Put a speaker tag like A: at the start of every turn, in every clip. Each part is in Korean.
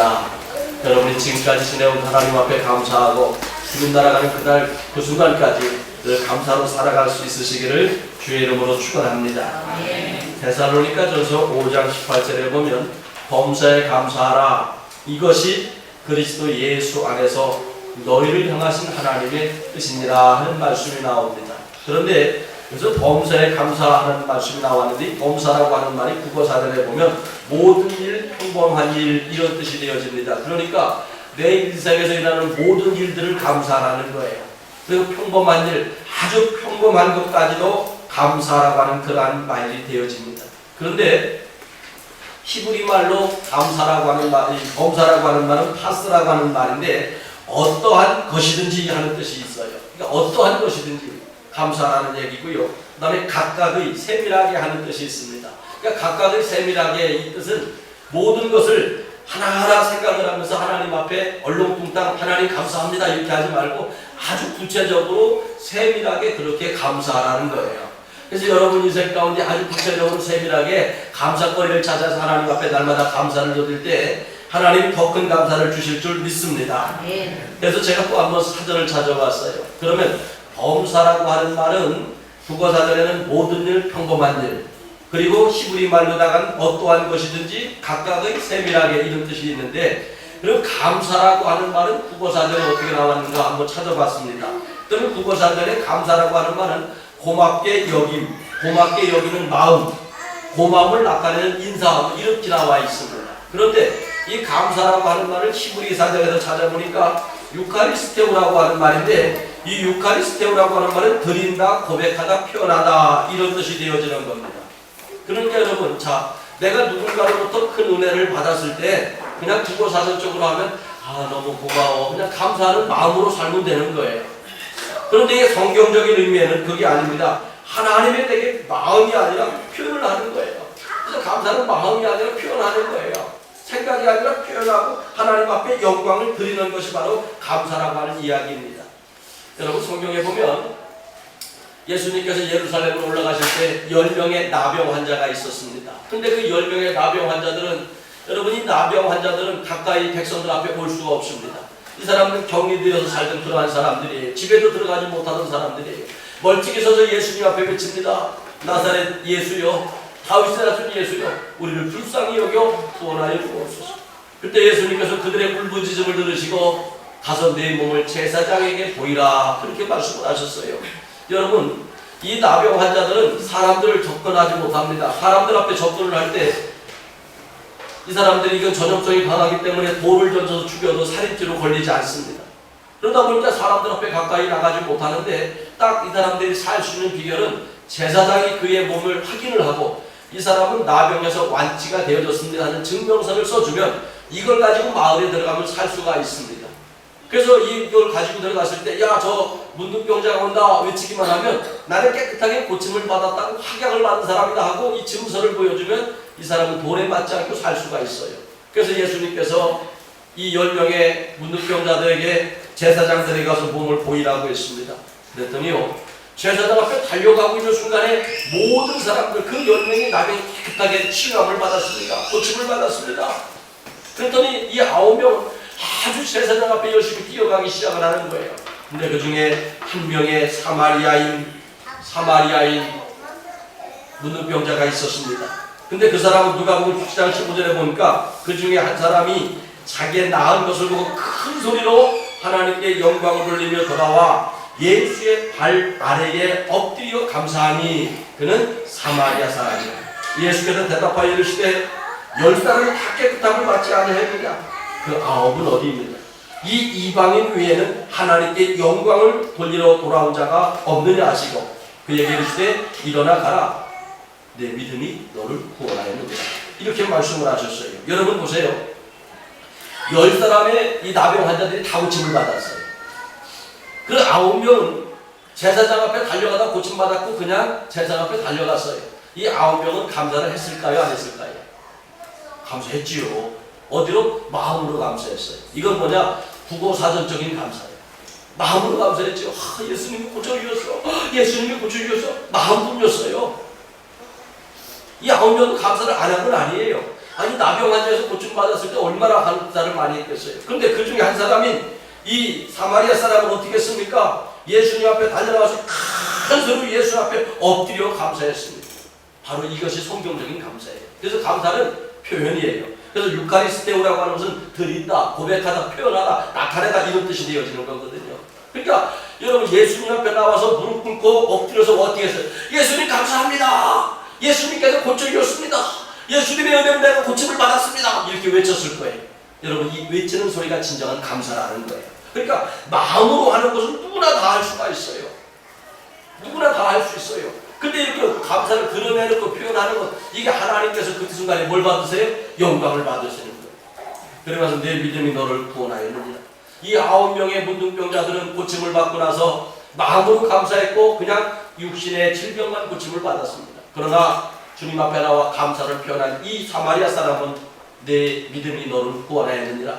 A: 감사합니다. 여러분이 지금까지 지내온 하나님 앞에 감사하고 주님 날아가는 그날 그 순간까지 늘 감사로 살아갈 수 있으시기를 주의 이름으로 축원합니다. 데살로니가전서 5장 18절에 보면 범사에 감사하라. 이것이 그리스도 예수 안에서 너희를 향하신 하나님의 뜻이니라 하는 말씀이 나옵니다. 그런데 그래서 범사에 감사하는 말씀이 나왔는데 이 범사라고 하는 말이 국어사전에 보면 모든 일, 평범한 일 이런 뜻이 되어집니다. 그러니까 내 인생에서 일어나는 모든 일들을 감사하는 거예요. 그리고 평범한 일, 아주 평범한 것까지도 감사라고 하는 그러한 말이 되어집니다. 그런데 히브리 말로 감사라고 하는 말이, 범사라고 하는 말은 파스라고 하는 말인데 어떠한 것이든지 하는 뜻이 있어요. 그러니까 어떠한 것이든지 감사라는 얘기고요. 그 다음에 각각의 세밀하게 하는 뜻이 있습니다. 그러니까 각각의 세밀하게 이 뜻은 모든 것을 하나하나 생각을 하면서 하나님 앞에 얼렁뚱땅 하나님 감사합니다 이렇게 하지 말고 아주 구체적으로 세밀하게 그렇게 감사하라는 거예요. 그래서 여러분 인생 가운데 아주 구체적으로 세밀하게 감사거리를 찾아서 하나님 앞에 날마다 감사를 드릴 때 하나님이 더 큰 감사를 주실 줄 믿습니다. 그래서 제가 또 한번 사전을 찾아봤어요. 그러면 범사라고 하는 말은 국어사전에는 모든 일, 평범한 일, 그리고 히브리 말로다간 어떠한 것이든지 각각의 세밀하게 이런 뜻이 있는데, 그리고 감사라고 하는 말은 국어사전에 어떻게 나왔는가 한번 찾아봤습니다. 그러면 국어사전에 감사라고 하는 말은 고맙게 여김, 고맙게 여기는 마음, 고마움을 나타내는 인사하고 이렇게 나와 있습니다. 그런데 이 감사라고 하는 말을 히브리 사전에서 찾아보니까 유카리스테오라고 하는 말인데, 이 유카리스테오라고 하는 말은 드린다, 고백하다, 표현하다 이런 뜻이 되어지는 겁니다. 그러니까 여러분, 자, 내가 누군가로부터 큰 은혜를 받았을 때 그냥 국어사전적으로 하면 너무 고마워, 그냥 감사하는 마음으로 살면 되는 거예요. 그런데 이 성경적인 의미에는 그게 아닙니다. 하나님의 되게 마음이 아니라 표현을 하는 거예요. 그래서 감사는 마음이 아니라 표현하는 거예요. 생각이 아니라 표현하고 하나님 앞에 영광을 드리는 것이 바로 감사라고 하는 이야기입니다. 여러분 성경에 보면 예수님께서 예루살렘으로 올라가실 때 10명의 나병 환자가 있었습니다. 근데 그 10명의 나병 환자들은, 여러분 이 나병 환자들은 가까이 백성들 앞에 올 수가 없습니다. 이 사람들은 격리되어서 살던 그러한 사람들이에요. 집에도 들어가지 못하던 사람들이에요. 멀찍이 서서 예수님 앞에 외칩니다. 나사렛 예수여, 다윗의 아들 예수여, 우리를 불쌍히 여겨 구원하여 주옵소서. 그때 예수님께서 그들의 울부짖음을 들으시고 가서 내 몸을 제사장에게 보이라 그렇게 말씀을 하셨어요. 여러분 이 나병 환자들은 사람들을 접근하지 못합니다. 사람들 앞에 접근을 할 때 이 사람들이 이건 전염성이 강하기 때문에 돌을 던져서 죽여도 살인죄로 걸리지 않습니다. 그러다 보니까 사람들 앞에 가까이 나가지 못하는데 딱 이 사람들이 살 수 있는 비결은 제사장이 그의 몸을 확인을 하고 이 사람은 나병에서 완치가 되어졌습니다 하는 증명서를 써주면 이걸 가지고 마을에 들어가면 살 수가 있습니다. 그래서 이걸 가지고 들어갔을 때 야, 저 문둥병자가 온다 외치기만 하면 나는 깨끗하게 고침을 받았다고 확약을 받은 사람이다 하고 이 증서를 보여주면 이 사람은 돌에 맞지 않고 살 수가 있어요. 그래서 예수님께서 이 10명의 문둥병자들에게 제사장들에게 가서 몸을 보이라고 했습니다. 그랬더니요, 제사장 앞에 달려가고 있는 순간에 모든 사람들 그 10명이 나병이 깨끗하게 치유함을 받았습니다. 고침을 받았습니다. 그랬더니 이 9명은 아주 제사장 앞에 열심히 뛰어가기 시작을 하는 거예요. 근데 그 중에 한 명의 사마리아인 문둥병자가 있었습니다. 근데 그 사람은 누가복음 6장 15절에 보니까 그 중에 한 사람이 자기의 나은 것을 보고 큰 소리로 하나님께 영광을 돌리며 돌아와 예수의 발 아래에 엎드려 감사하니 그는 사마리아 사람이라. 예수께서 대답하여 이르시되 10사람이 다 깨끗함을 받지 아니하였느냐? 그 9은 어디입니까? 이 이방인 외에는 하나님께 영광을 돌리러 돌아온 자가 없느냐 하시고 그에게 이르시되 일어나 가라, 내 믿음이 너를 구원하였느니라. 이렇게 말씀을 하셨어요. 여러분 보세요. 10사람의 이 나병 환자들이 다 고침을 받았어요. 그 9명은 제사장 앞에 달려가다 고침받았고 그냥 제사장 앞에 달려갔어요. 이 9명은 감사를 했을까요? 안 했을까요? 감사했지요. 어디로? 마음으로 감사했어요. 이건 뭐냐? 국어사전적인 감사예요. 마음으로 감사했죠. 예수님이 고쳐주셨어. 예수님이 고쳐주셨어. 마음뿐이었어요. 이 9명도 감사를 안 한 건 아니에요. 아니 나병 환자에서 고침받았을 때 얼마나 감사를 많이 했겠어요. 그런데 그 중에 한 사람인 이 사마리아 사람은 어떻게 했습니까? 예수님 앞에 달려나와서 큰 소리로 예수 앞에 엎드려 감사했습니다. 바로 이것이 성경적인 감사예요. 그래서 감사는 표현이에요. 그래서 유카리스테오라고 하는 것은 드린다, 고백하다, 표현하다, 나타내다 이런 뜻이 되어지는 거거든요. 그러니까 여러분 예수님 앞에 나와서 무릎 꿇고 엎드려서 어떻게 했어요? 예수님 감사합니다. 예수님께서 고쳐주셨습니다. 예수님의 은혜로 내가 고침을 받았습니다. 이렇게 외쳤을 거예요. 여러분 이 외치는 소리가 진정한 감사라는 거예요. 그러니까 마음으로 하는 것은 누구나 다 할 수가 있어요. 누구나 다 할 수 있어요. 근데 이렇게 감사를 드러내놓고 표현하는 것, 이게 하나님께서 그 순간에 뭘 받으세요? 영광을 받으시는 거예요. 그러면서 내 믿음이 너를 구원하였느니라. 이 9명의 문둥병자들은 고침을 받고 나서 마음으로 감사했고 그냥 육신의 질병만 고침을 받았습니다. 그러나 주님 앞에 나와 감사를 표현한 이 사마리아 사람은 내 믿음이 너를 구원하였느니라.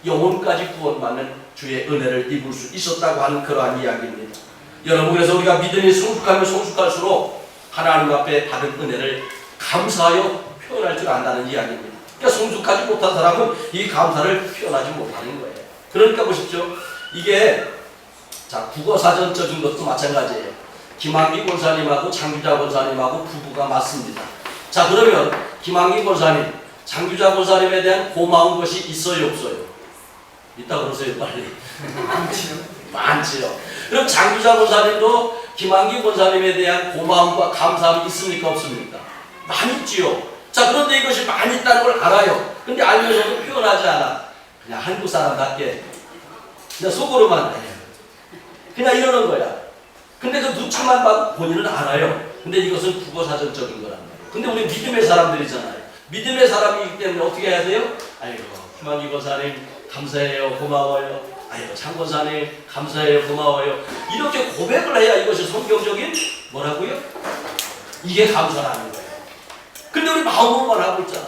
A: 영혼까지 구원받는 주의 은혜를 입을 수 있었다고 하는 그러한 이야기입니다. 여러분 그래서 우리가 믿음이 성숙하면 성숙할수록 하나님 앞에 받은 은혜를 감사하여 표현할 줄 안다는 이야기입니다. 그러니까 성숙하지 못한 사람은 이 감사를 표현하지 못하는 거예요. 그러니까 보십시오. 이게 자 국어사전적인 것도 마찬가지예요. 김한기 권사님하고 장규자 권사님하고 부부가 맞습니다. 자 그러면 김한기 권사님, 장규자 권사님에 대한 고마운 것이 있어요 없어요? 있다 그러세요 빨리. 많지요. 그럼 장규자 권사님도 김한기 권사님에 대한 고마움과 감사함이 있습니까 없습니까? 많이 있지요. 자 그런데 이것이 많이 있다는 걸 알아요. 근데 알면서도 표현하지 않아. 그냥 한국 사람답게 그냥 속으로만 해. 그냥 이러는 거야. 근데 그 눈치만 봐도 본인은 알아요. 근데 이것은 국어사전적인 거란 말이에요. 근데 우리 믿음의 사람들이잖아요. 믿음의 사람이기 때문에 어떻게 해야 돼요? 아이고 김한기 권사님 감사해요 고마워요. 아이고 장 권사님 감사해요 고마워요. 이렇게 고백을 해야 이것이 성경적인 뭐라고요? 이게 감사라는 거예요. 근데 우리 마음으로만 하고 있잖아.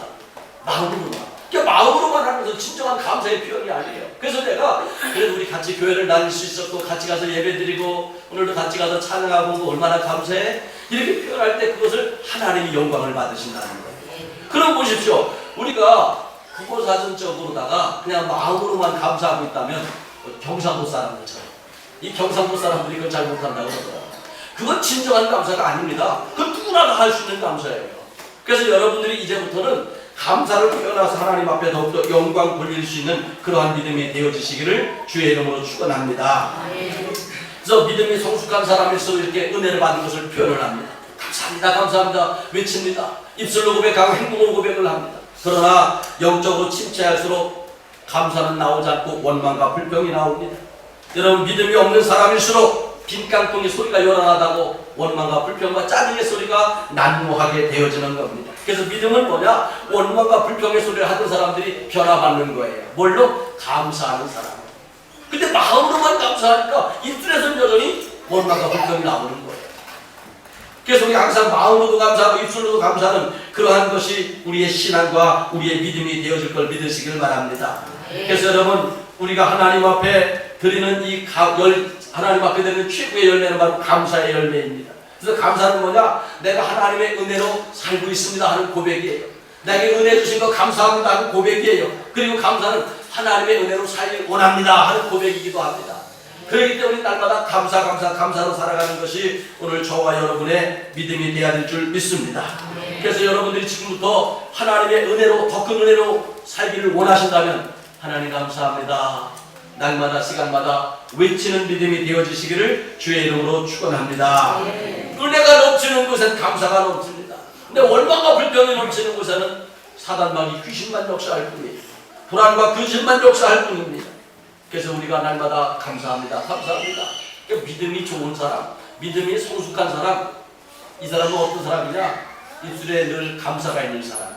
A: 마음으로만. 그러니까 마음으로만 하면서 진정한 감사의 표현이 아니에요. 그래서 내가 그래도 우리 같이 교회를 다닐 수 있었고 같이 가서 예배드리고 오늘도 같이 가서 찬양하고 얼마나 감사해? 이렇게 표현할 때 그것을 하나님이 영광을 받으신다는 거예요. 그럼 보십시오. 우리가 국어사전적으로다가 그냥 마음으로만 감사하고 있다면 경상도 사람들처럼 이 경상도 사람들이 그걸 잘 못한다고 그러더라고요. 그건 진정한 감사가 아닙니다. 그건 누구나 다 할 수 있는 감사예요. 그래서 여러분들이 이제부터는 감사를 표현해서 하나님 앞에 더욱더 영광 돌릴 수 있는 그러한 믿음이 되어지시기를 주의 이름으로 축원합니다. 그래서 믿음이 성숙한 사람일수록 이렇게 은혜를 받은 것을 표현을 합니다. 감사합니다 감사합니다 외칩니다. 입술로 고백하고 행동으로 고백을 합니다. 그러나 영적으로 침체할수록 감사는 나오지 않고 원망과 불평이 나옵니다. 여러분 믿음이 없는 사람일수록 빈깡통의 소리가 요란하다고 원망과 불평과 짜증의 소리가 난무하게 되어지는 겁니다. 그래서 믿음은 뭐냐? 원망과 불평의 소리를 하던 사람들이 변화받는 거예요. 뭘로? 감사하는 사람. 근데 마음으로만 감사하니까 입술에서는 여전히 원망과 불평이 나오는 거예요. 그래서 우리 항상 마음으로도 감사하고 입술로도 감사하는 그러한 것이 우리의 신앙과 우리의 믿음이 되어질 걸 믿으시길 바랍니다. 그래서 여러분 우리가 하나님 앞에 드리는 하나님 앞에 드리는 최고의 열매는 바로 감사의 열매입니다. 그래서 감사는 뭐냐? 내가 하나님의 은혜로 살고 있습니다 하는 고백이에요. 내게 은혜 주신 거 감사합니다 하는 고백이에요. 그리고 감사는 하나님의 은혜로 살기 원합니다 하는 고백이기도 합니다. 그렇기 때문에 날마다 감사로 살아가는 것이 오늘 저와 여러분의 믿음이 되어야 될 줄 믿습니다. 그래서 여러분들이 지금부터 하나님의 은혜로 더 큰 은혜로 살기를 원하신다면 하나님 감사합니다. 날마다 시간마다 외치는 믿음이 되어지시기를 주의 이름으로 축원합니다. 은혜가 넘치는 곳엔 감사가 넘칩니다. 근데 원망과 불평이 넘치는 곳에는 사단마귀 귀신만 역사할 뿐이에요. 불안과 근심만 역사할 뿐입니다. 그래서 우리가 날마다 감사합니다. 그러니까 믿음이 좋은 사람, 믿음이 성숙한 사람, 이 사람은 어떤 사람이냐? 입술에 늘 감사가 있는 사람이에요.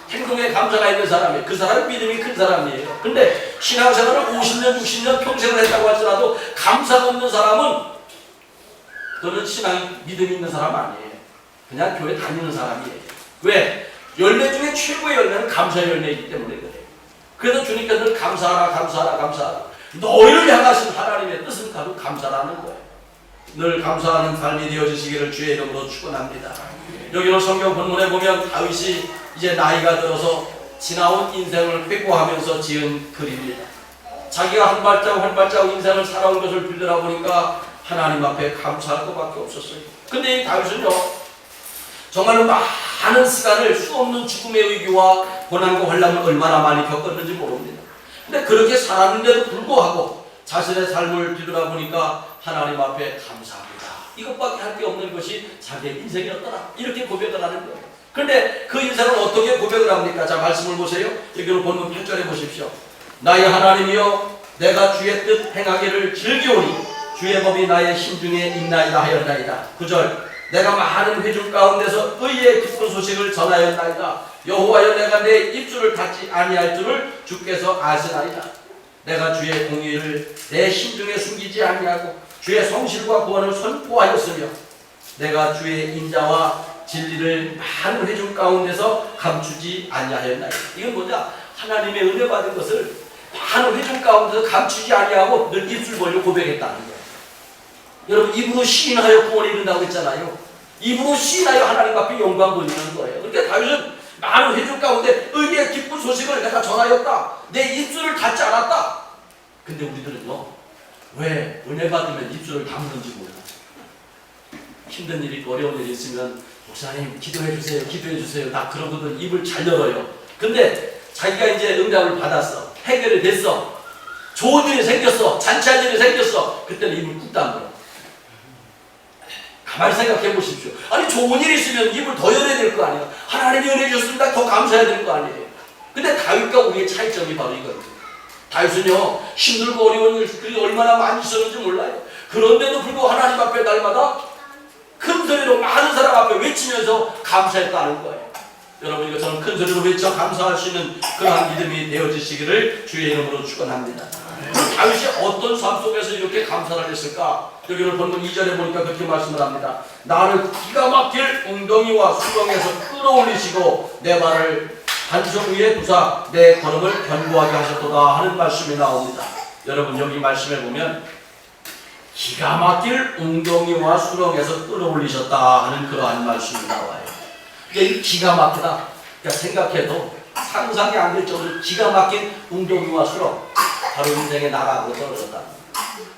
A: 행동에 감사가 있는 사람이에요. 그 사람은 믿음이 큰 사람이에요. 근데 신앙생활을 50년, 60년 평생을 했다고 할지라도 감사가 없는 사람은 그는 믿음이 있는 사람 아니에요. 그냥 교회 다니는 사람이에요. 왜? 열매 중에 최고의 열매는 감사의 열매이기 때문에 그래요. 그래서 주님께서 늘 감사하라. 너희를 향하신 하나님의 뜻은 바로 감사라는 거예요. 늘 감사하는 삶이 되어지시기를 주의 이름으로 축원합니다. 여기는 성경 본문에 보면 다윗이 이제 나이가 들어서 지나온 인생을 회고하면서 지은 글입니다. 자기가 한 발자국 한 발자국 인생을 살아온 것을 빌더라보니까 하나님 앞에 감사할 것밖에 없었어요. 근데 이 다윗은요, 정말로 많은 시간을 수없는 죽음의 위기와 고난과 환난을 얼마나 많이 겪었는지 모릅니다. 근데 그렇게 살았는데도 불구하고 자신의 삶을 뒤돌아보니까 하나님 앞에 감사합니다, 이것밖에 할 게 없는 것이 자기의 인생이었더라, 이렇게 고백을 하는 거예요. 그런데 그 인생을 어떻게 고백을 합니까? 자, 말씀을 보세요. 여기로 본문 8절에 보십시오. 나의 하나님이여, 내가 주의 뜻 행하기를 즐기오니 주의 법이 나의 심중에 있나이다 하였나이다. 9절, 내가 많은 회중 가운데서 의의 기쁜 소식을 전하였나이다. 여호와여, 내가 내 입술을 닫지 아니할 줄을 주께서 아시나이다. 내가 주의 공의를 내 심중에 숨기지 아니하고 주의 성실과 구원을 선포하였으며 내가 주의 인자와 진리를 많은 회중 가운데서 감추지 아니하였나이다. 이건 뭐냐? 하나님의 은혜 받은 것을 많은 회중 가운데서 감추지 아니하고 늘 입술 벌려 고백했다는 거예요. 여러분, 입으로 시인하여 구원을 이룬다고 했잖아요. 입으로 시인하여 하나님 앞에 영광 돌리는 거예요. 그러니까 다윗은 많은 회중 가운데 의의 기쁜 소식을 내가 전하였다, 내 입술을 닫지 않았다. 근데 우리들은요, 왜 은혜 받으면 입술을 다무는지 몰라. 힘든 일이 있고 어려운 일이 있으면 목사님 기도해 주세요, 기도해 주세요, 다 그러고들 입을 잘 열어요. 근데 자기가 이제 응답을 받았어, 해결이 됐어, 좋은 일이 생겼어, 잔치할 일이 생겼어, 그때는 입을 꾹 다물어. 가만히 생각해 보십시오. 아니, 좋은 일이 있으면 입을 더 열어야 될 거 아니에요. 하나님이 은혜 주셨습니다, 더 감사해야 될 거 아니에요. 근데 다윗과 우리의 차이점이 바로 이거예요. 다윗은요, 힘들고 어려운 일들이 얼마나 많이 있었는지 몰라요. 그런데도 불구하고 하나님 앞에 날마다 큰 소리로 많은 사람 앞에 외치면서 감사했다는 거예요. 여러분, 이것처럼 큰 소리로 외쳐 감사할 수 있는 그러한 믿음이 되어지시기를 주의 이름으로 축원합니다. 다윗이 어떤 삶 속에서 이렇게 감사를 했을까? 여기를 본문 2절에 보니까 그렇게 말씀을 합니다. 나를 기가 막힐 웅덩이와 수렁에서 끌어올리시고 내 발을 반석 위에 두사 내 걸음을 견고하게 하셨도다 하는 말씀이 나옵니다. 여러분, 여기 말씀에 보면 기가 막힐 웅덩이와 수렁에서 끌어올리셨다 하는 그러한 말씀이 나와요. 이게 기가 막히다. 그러니까 생각해도 상상이 안 될 정도로 기가 막힌 웅덩이와 수렁, 바로 인생의 나락으로 떨어졌다.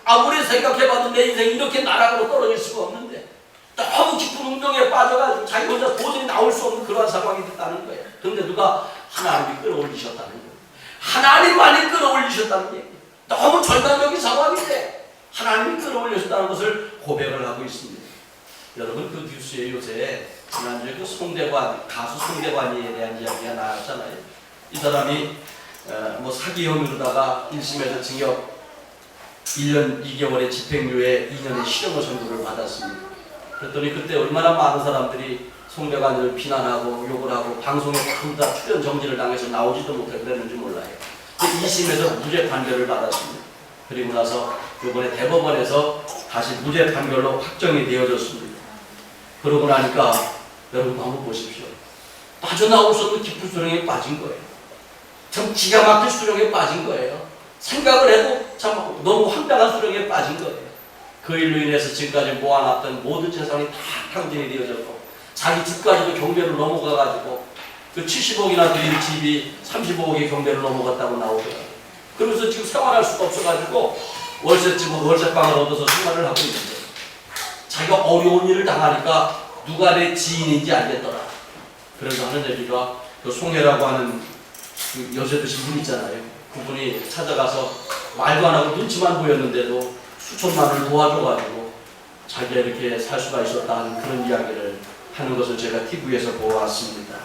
A: 아무리 생각해봐도 내 인생이 이렇게 나락으로 떨어질 수가 없는데 너무 깊은 웅덩이에 빠져가지고 자기 혼자 도저히 나올 수 없는 그러한 상황이 됐다는 거예요. 그런데 누가? 하나님이 끌어올리셨다는 거예요. 하나님만이 끌어올리셨다는 얘기예요. 너무 절망적인 상황인데 하나님이 끌어올리셨다는 것을 고백을 하고 있습니다. 여러분, 그 뉴스에 요새 지난주에 그 송대관, 가수 송대관이에 대한 이야기가 나왔잖아요. 이 사람이 사기 혐의로다가 1심에서 징역 1년 2개월의 집행유예 2년의 실형을 선고를 받았습니다. 그랬더니 그때 얼마나 많은 사람들이 송대관을 비난하고 욕을 하고 방송에 전부 다 출연 정지를 당해서 나오지도 못해 그랬는지 몰라요. 2심에서 무죄 판결을 받았습니다. 그리고 나서 이번에 대법원에서 다시 무죄 판결로 확정이 되어졌습니다. 그러고 나니까 여러분 한번 보십시오. 빠져나올 수 없는 깊은 수렁에 빠진 거예요. 참 기가 막힌 수렁에 빠진 거예요. 생각을 해도 참 너무 황당한 수렁에 빠진 거예요. 그 일로 인해서 지금까지 모아놨던 모든 재산이 다 탕진이 되어졌고 자기 집까지도 경매로 넘어가가지고 그 70억이나 드린 집이 35억의 경매로 넘어갔다고 나오더라고요. 그러면서 지금 생활할 수가 없어가지고 월세집으로 월세방을 얻어서 생활을 하고 있는데 자기가 어려운 일을 당하니까 누가 내 지인인지 알겠더라. 그래서 하는 얘기가 그 송혜라고 하는 그 여세 드신 분 있잖아요. 그분이 찾아가서 말도 안 하고 눈치만 보였는데도 수천만 원을 도와줘가지고 자기가 이렇게 살 수가 있었다 하는 그런 이야기를 하는 것을 제가 TV에서 보았습니다.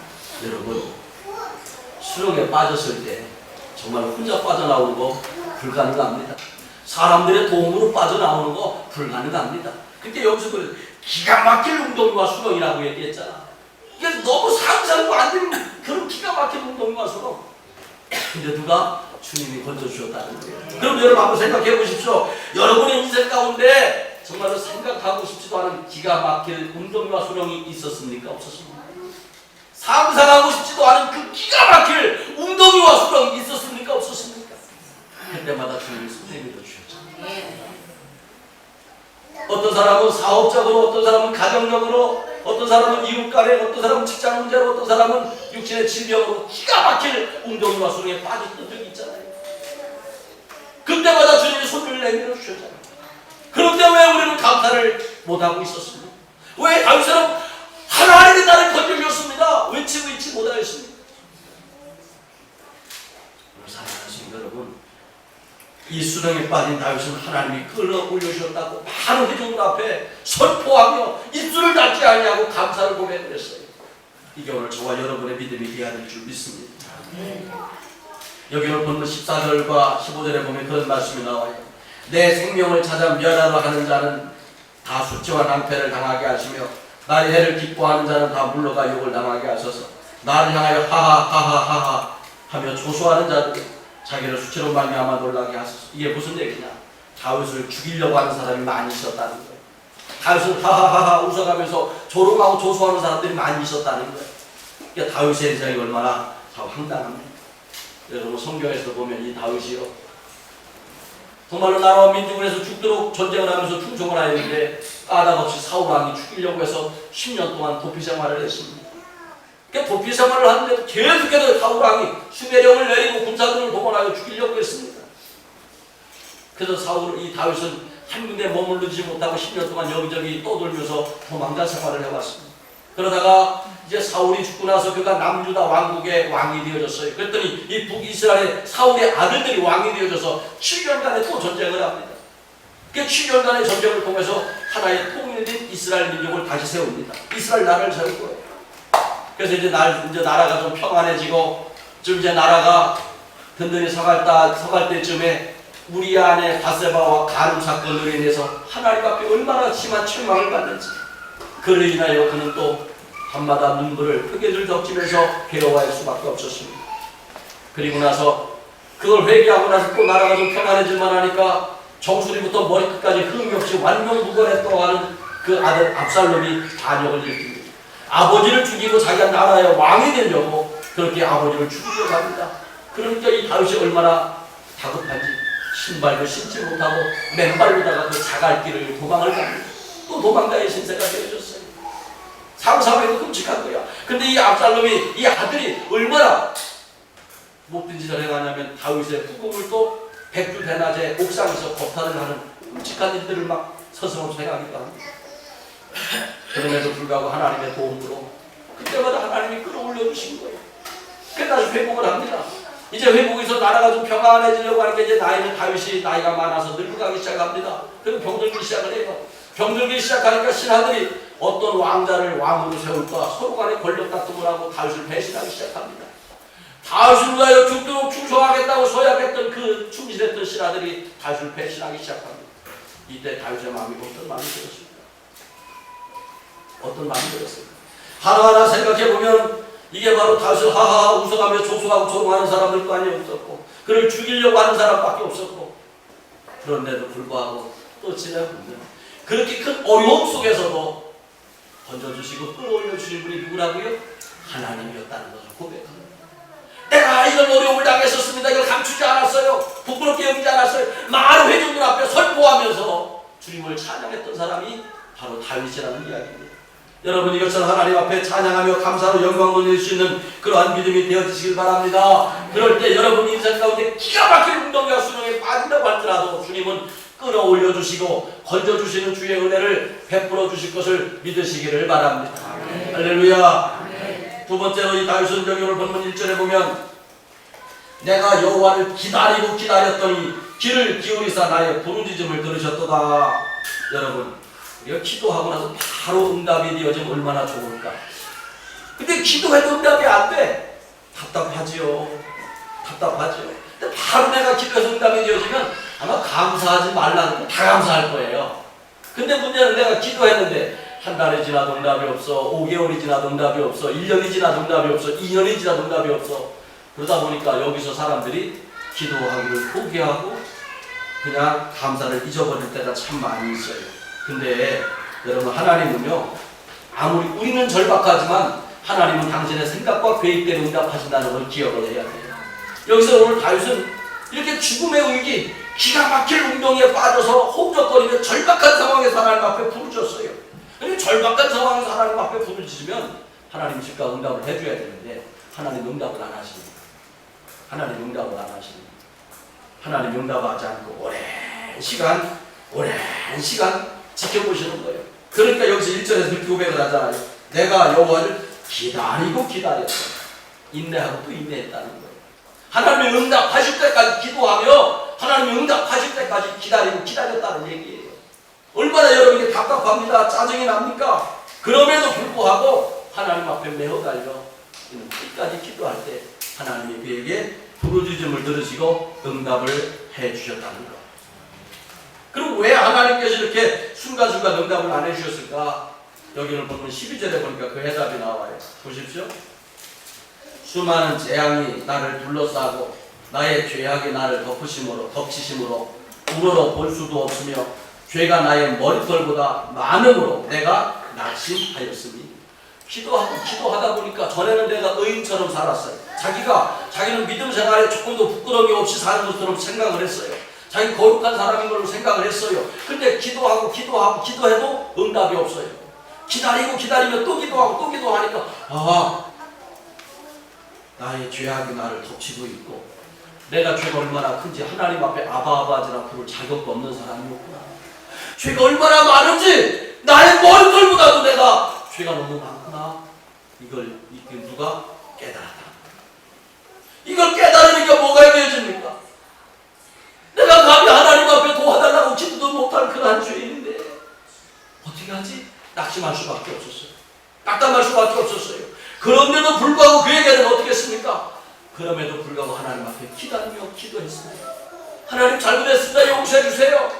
A: 여러분, 수렁에 빠졌을 때 정말 혼자 빠져나오는 거 불가능합니다. 사람들의 도움으로 빠져나오는 거 불가능합니다. 근데 여기서 그 기가 막힐 웅덩이와 수렁이라고 얘기했잖아. 이게 너무 상상도 안 되는 그런 기가 막힌 웅덩이와 수렁. 근데 누가? 주님이 건져주셨다는 거예요. 그럼 여러분 한번 생각해 보십시오. 여러분의 인생 가운데 정말로 생각하고 싶지도 않은 기가 막힐 웅덩이와 수렁이 있었습니까? 없었습니까? 상상하고 싶지도 않은 그 기가 막힐 웅덩이와 수렁이 있었습니까? 없었습니까? 그때마다 주님이 손에 밀어주셨잖아요. 어떤 사람은 사업적으로, 어떤 사람은 가정적으로, 어떤 사람은 이웃간에, 어떤 사람은 직장 문제로, 어떤 사람은 육신의 질병으로 기가 막힐 웅덩이와 수렁에 빠졌던 적이 있잖아요. 그때마다 주님이 손을 내밀어 주셨잖아요. 그런데 왜 우리는 감사를 못하고 있었습니까? 왜 다윗처럼 하나님이 나를 건져주셨습니다 외치고 있지 못하였습니까? 사랑하신 여러분, 이 수렁에 빠진 다윗은 하나님이 끌어올려 주셨다고 많은 회중들 앞에 선포하며 입술을 닫지 아니하고 감사를 고백을 했어요. 이게 오늘 저와 여러분의 믿음이 되어야 될 줄 믿습니다. 여기 오늘 본문 14절과 15절에 보면 그런 말씀이 나와요. 내 생명을 찾아 멸하러 하는 자는 다 수치와 낭패를 당하게 하시며 나의 해를 기뻐하는 자는 다 물러가 욕을 당하게 하소서. 나를 향하여 하하하하하 하며 조소하는 자들 자기를 수치로 말미암아 놀라게 하소서. 이게 무슨 얘기냐? 다윗을 죽이려고 하는 사람이 많이 있었다는 거예요. 다윗을 하하하하 웃어가면서 조롱하고 조소하는 사람들이 많이 있었다는 거예요. 그러니까 다윗의 인생이 얼마나 황당합니다. 여러분 성경에서 보면 이 다윗이요, 정말로 나라와 민족을 해서 죽도록 전쟁을 하면서 충성을 하였는데 까닭없이 사울왕이 죽이려고 해서 10년 동안 도피 생활을 했습니다. 그러니까 도피 생활을 하는데 계속해서 사울왕이 수배령을 내리고 군사들을 동원하여 죽이려고 했습니다. 그래서 이 다윗은 한 군데 머무르지 못하고 10년 동안 여기저기 떠돌면서 도망자 생활을 해왔습니다. 그러다가 이제 사울이 죽고 나서 그가 남유다 왕국의 왕이 되어졌어요. 그랬더니 이 북이스라엘의 사울의 아들들이 왕이 되어져서 7년간의 또 전쟁을 합니다. 그 7년간의 전쟁을 통해서 하나의 통일된 이스라엘 민족을 다시 세웁니다. 이스라엘 나라를 세울 거예요. 그래서 이제 나라가 좀 평안해지고 좀 이제 나라가 든든히 서갈 때쯤에 우리아 안에 바세바와 간음 사건으로 인해서 하나님 앞에 얼마나 심한 책망을 받는지, 그로 인하여 그는 또 밤마다 눈물을 흑역을 덮치면서 괴로워할 수밖에 없었습니다. 그리고 나서 그걸 회개하고 나서 또 나라가 좀 평안해질만 하니까 정수리부터 머리끝까지 흠이 없이 완명무건했다고 하는 그 아들 압살롬이 반역을 일으킵니다. 아버지를 죽이고 자기가 나라의 왕이 되려고 그렇게 아버지를 죽이려고 합니다. 그러니까 이 다윗이 얼마나 다급한지 신발도 신지 못하고 맨발로다가 그 자갈길을 도망을 갑니다. 또 도망자의 신세가 되어졌어요. 상상해도 끔찍한 거야. 근데 이 압살롬이, 이 아들이 얼마나 못된 짓을 행하냐면 다윗의 후궁을 또 백주 대낮에 옥상에서 겁탈을 하는 끔찍한 일들을 막 서슴없이 행하기도 합니다. 그럼에도 불구하고 하나님의 도움으로 그때마다 하나님이 끌어올려 주신 거예요. 그래서 다시 회복을 합니다. 이제 회복해서 나라가 좀 평안해지려고 하니까 이제 다윗이 나이가 많아서 늙어가기 시작합니다. 그리고 병들기 시작을 해요. 병들기 시작하니까 신하들이 어떤 왕자를 왕으로 세울까 서로 간에 권력 다툼을 하고 다윗을 배신하기 시작합니다. 다윗을 위하여 죽도록 충성하겠다고 서약했던 그 충실했던 신하들이 다윗을 배신하기 시작합니다. 이때 다윗의 마음이 어떤 마음이 들었습니까? 어떤 마음이 들었습니까? 하나하나 생각해보면 이게 바로 다윗을 하하하 웃어가며 조소하고 조롱하는 사람들도 없었고 그를 죽이려고 하는 사람밖에 없었고, 그런데도 불구하고 또 지나보면 그렇게 큰 어려움 속에서도 건져주시고 끌어올려주신 분이 누구라고요? 하나님이었다는 것을 고백합니다. 내가 이런 어려움을 당했었습니다. 이걸 감추지 않았어요. 부끄럽게 여기지 않았어요. 많은 회중들 앞에 선포하면서 주님을 찬양했던 사람이 바로 다윗이라는 이야기입니다. 여러분, 이것을 하나님 앞에 찬양하며 감사로 영광 돌릴 수 있는 그러한 믿음이 되어지시길 바랍니다. 그럴 때 여러분 인생 가운데 기가 막힌 웅덩이와 수렁에 빠진다고 할지라도 주님은 끌어올려 주시고 건져 주시는 주의 은혜를 베풀어 주실 것을 믿으시기를 바랍니다. 아멘. 할렐루야. 아멘. 두 번째로 이 다윗은 여기 오늘 본문 1절에 보면 내가 여호와를 기다리고 기다렸더니 귀를 기울이사 나의 부르짖음을 들으셨도다. 여러분, 우리가 기도하고 나서 바로 응답이 되어지면 얼마나 좋을까. 근데 기도해도 응답이 안 돼. 답답하지요. 근데 바로 내가 기도해서 응답이 되어지면 아마 감사하지 말라는 거 다 감사할 거예요. 근데 문제는 내가 기도했는데 한 달이 지나도 응답이 없어, 5개월이 지나도 응답이 없어, 1년이 지나도 응답이 없어, 2년이 지나도 응답이 없어. 그러다 보니까 여기서 사람들이 기도하기를 포기하고 그냥 감사를 잊어버릴 때가 참 많이 있어요. 근데 여러분, 하나님은요, 아무리 우리는 절박하지만 하나님은 당신의 생각과 계획대로 응답하신다는 걸 기억을 해야 돼요. 여기서 오늘 다윗은 이렇게 죽음의 위기, 기가 막힐 웅덩이에 빠져서 홈적거리며 절박한 상황에서 하나님 앞에 부르짖었어요. 근데 절박한 상황에서 하나님 앞에 부르짖으면 하나님 즉각 응답을 해줘야 되는데 하나님 응답을 안 하십니다. 하나님 응답을 안 하십니다. 하나님 응답하지 않고 오랜 시간 지켜보시는 거예요. 그러니까 여기서 1절에서 그렇게 고백을 하잖아요. 내가 여호와를 기다리고 기다렸다. 인내하고 또 인내했다는 거예요. 하나님이 응답하실 때까지 기도하며 하나님이 응답하실 때까지 기다리고 기다렸다는 얘기예요. 얼마나 여러분에게 답답합니다. 짜증이 납니까? 그럼에도 불구하고 하나님 앞에 매어 달려 끝까지 기도할 때 하나님이 그에게 부르짖음을 들으시고 응답을 해주셨다는 것. 그럼 왜 하나님께서 이렇게 순간순간 응답을 안 해주셨을까? 여기를 보면 12절에 보니까 그 해답이 나와요. 보십시오. 수많은 재앙이 나를 둘러싸고 나의 죄악이 나를 덮치심으로 우러러 볼 수도 없으며 죄가 나의 머리털보다 많음으로 내가 낙심하였으니. 기도하다 보니까 전에는 내가 의인처럼 살았어요. 자기는 믿음 생활에 조금도 부끄러움이 없이 사는 것처럼 생각을 했어요. 자기 거룩한 사람인 걸로 생각을 했어요. 근데 기도해도 응답이 없어요. 기다리면 또 기도하니까 나의 죄악이 나를 덮치고 있고 내가 죄가 얼마나 큰지 하나님 앞에 아바아바지라 부를 자격도 없는 사람이었구나. 죄가 얼마나 많은지 나의 머리털보다도 내가 죄가 너무 많구나. 이걸 누가 깨달았다. 이걸 깨달으니까 뭐가 해결집니까? 내가 감히 하나님 앞에 도와달라고 기도도 못할 그러한 죄인인데 어떻게 하지? 낙심할 수밖에 없었어요. 낙담할 수밖에 없었어요. 그런데도 불구하고 그에게는 어떻게 했습니까? 그럼에도 불구하고 하나님 앞에 기다리며 기도했습니다. 하나님 잘못했습니다. 용서해 주세요.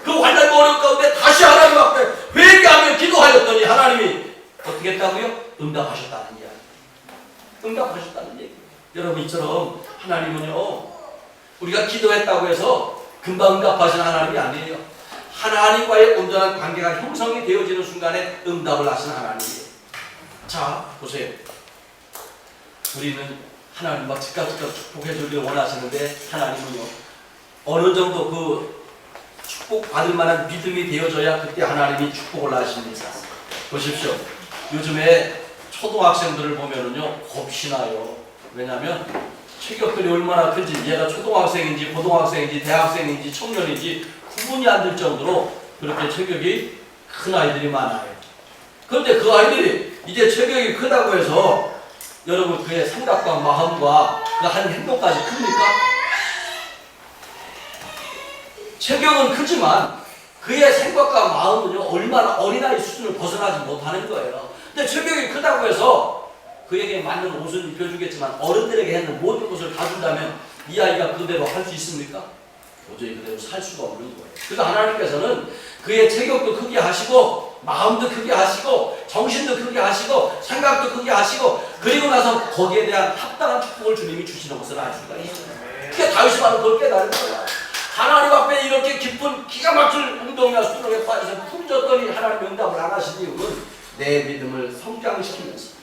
A: 그 환난 어려운 가운데 다시 하나님 앞에 회개하며 기도하였더니 하나님이 어떻게 했다고요? 응답하셨다는 이야기. 응답하셨다는 얘기. 여러분 이처럼 하나님은요 우리가 기도했다고 해서 금방 응답하시는 하나님이 아니에요. 하나님과의 온전한 관계가 형성이 되어지는 순간에 응답을 하시는 하나님이에요. 자 보세요. 우리는 하나님과 즉각 축복해 주기를 원하시는데 하나님은요 어느 정도 그 축복 받을 만한 믿음이 되어져야 그때 하나님이 축복을 하십니다. 보십시오. 요즘에 초등학생들을 보면은요 겁시나요. 왜냐하면 체격들이 얼마나 큰지 얘가 초등학생인지 고등학생인지 대학생인지 청년인지 구분이 안 될 정도로 그렇게 체격이 큰 아이들이 많아요. 그런데 그 아이들이 이제 체격이 크다고 해서 여러분 그의 생각과 마음과 그 하는 행동까지 큽니까? 체격은 크지만 그의 생각과 마음은요 얼마나 어린아이 수준을 벗어나지 못하는 거예요. 근데 체격이 크다고 해서 그에게 맞는 옷을 입혀주겠지만 어른들에게 하는 모든 것을 다 준다면 이 아이가 그대로 할 수 있습니까? 도저히 그대로 살 수가 없는 거예요. 그래서 하나님께서는 그의 체격도 크게 하시고 마음도 크게 하시고 정신도 크게 하시고 생각도 크게 하시고 그리고 나서 거기에 대한 합당한 축복을 주님이 주시는 것을 알 수가 있어요. 그게 다윗이 바로 그걸 깨달은 거야. 하나님 앞에 이렇게 깊은 기가 막힐 운동이나 수렁에 빠져서 품졌더니 하나님 응답을 안 하신 이유는 내 믿음을 성장시키면서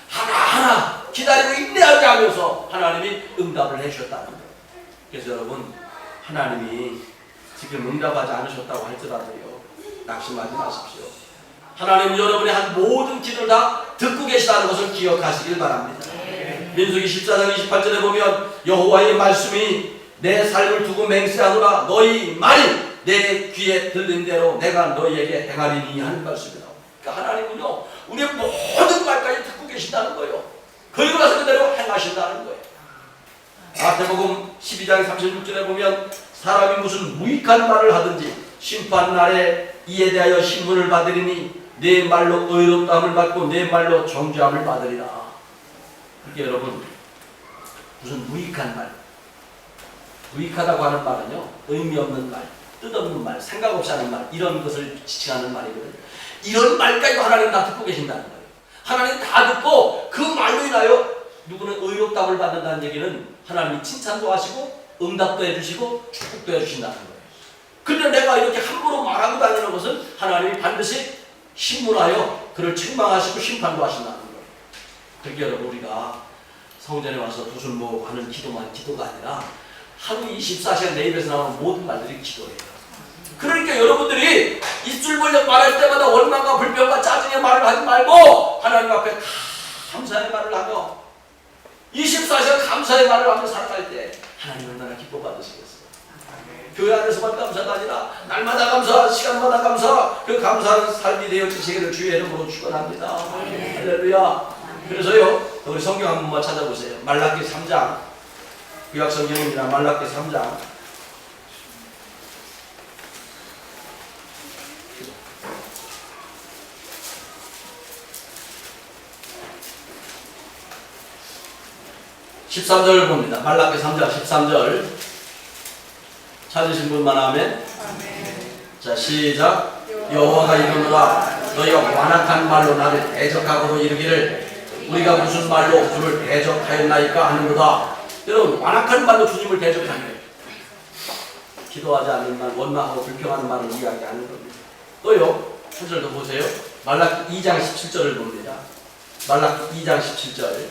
A: 하나하나 기다리고 인내하게 하면서 하나님이 응답을 해주셨다는 거예요. 그래서 여러분 하나님이 지금 응답하지 않으셨다고 할지라도요 낙심하지 마십시오. 하나님은 여러분의 한 모든 기도를 다 듣고 계시다는 것을 기억하시길 바랍니다. 민수기 14장 28절에 보면 여호와의 말씀이 내 삶을 두고 맹세하노라 너희 말이 내 귀에 들린 대로 내가 너희에게 행하리니 하는 말씀이다. 그러니까 하나님은요 우리의 모든 말까지 듣고 계신다는 거예요. 그리고 나서 그대로 행하신다는 거예요. 마태복음 12장 36절에 보면 사람이 무슨 무익한 말을 하든지 심판날에 이에 대하여 신문을 받으리니 내 말로 의롭다함을 받고 내 말로 정죄함을 받으리라. 그게 여러분 무슨 무익한 말, 무익하다고 하는 말은요 의미 없는 말, 뜻없는 말, 생각 없이 하는 말 이런 것을 지칭하는 말이거든요. 이런 말까지도 하나님 다 듣고 계신다는 거예요. 하나님 다 듣고 그 말로 인하여 누구는 의롭다함을 받는다는 얘기는 하나님이 칭찬도 하시고 응답도 해주시고 축복도 해주신다는 거예요. 근데 내가 이렇게 함부로 말하고 다니는 것은 하나님이 반드시 신문하여 그를 책망하시고 심판도 하신다는 거예요. 그러니까 여러분 우리가 성전에 와서 두 손 모으고 하는 기도만 기도가 아니라 하루 24시간 내 입에서 나오는 모든 말들이 기도예요. 그러니까 여러분들이 입술 벌려 말할 때마다 원망과 불평과 짜증의 말을 하지 말고 하나님 앞에 감사의 말을 하며 24시간 감사의 말을 하며 살아갈 때 하나님 얼마나 기뻐 받으시겠어요. 교회 안에서만 감사가 아니라 날마다 감사, 시간마다 감사, 그 감사하는 삶이 되어지시기를 주의 이름으로 축원합니다. 할렐루야. 그래서요, 우리 성경 한 번만 찾아보세요. 말라기 3장, 구약 성경입니다. 말라기 3장. (13절) 봅니다. 말라기 3장 13절. 찾으신 분만 하면. 자, 시작. 여호와가 이르노라 너희가 완악한 말로 나를 대적하고도 이르기를 우리가 무슨 말로 주를 대적하였나이까 하는도다. 여러분, 완악한 말로 주님을 대적하는 거예요. 기도하지 않는 말, 원망하고 불평하는 말을 이야기하는 겁니다. 또요, 한 절 더 보세요. 말라기 2장 17절을 봅니다. 말라기 2장 17절